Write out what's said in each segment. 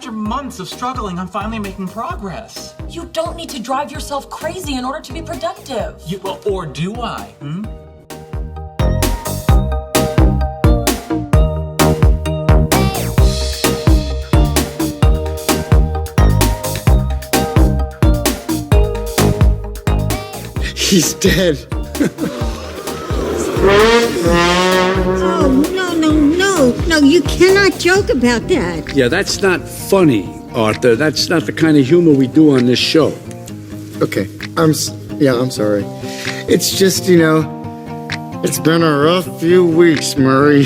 After months of struggling, I'm finally making progress. You don't need to drive yourself crazy in order to be productive. Or do I? He's dead. Oh, no, you cannot joke about that. Yeah, that's not funny, Arthur. That's not the kind of humor we do on this show. Okay, I'm sorry. It's just, it's been a rough few weeks, Murray.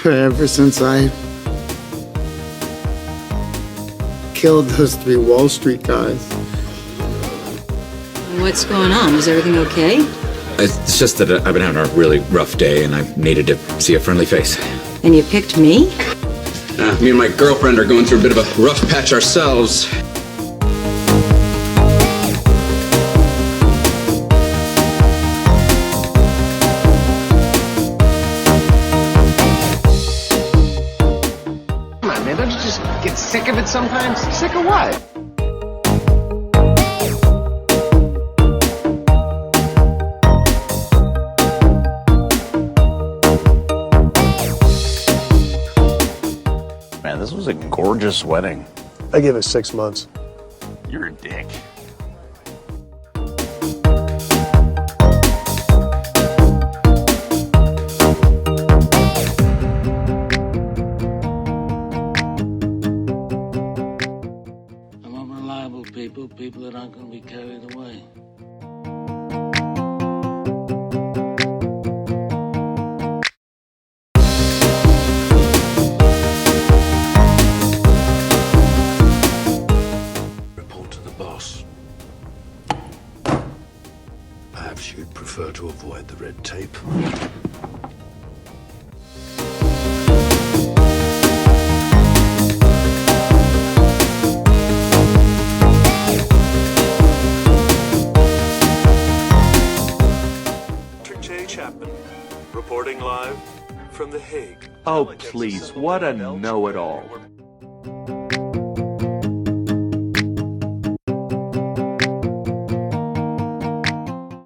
Ever since I killed those 3 Wall Street guys. What's going on? Is everything okay? It's just that I've been having a really rough day and I needed to see a friendly face. And you picked me? Me and my girlfriend are going through a bit of a rough patch ourselves. Come on, man, don't you just get sick of it sometimes? Sick of what? Man, this was a gorgeous wedding. I give it 6 months. You're a dick. I want reliable people that aren't going to be carried away. Perhaps you'd prefer to avoid the red tape. J. Chapman, reporting live from The Hague. Oh, please, what a know-it-all.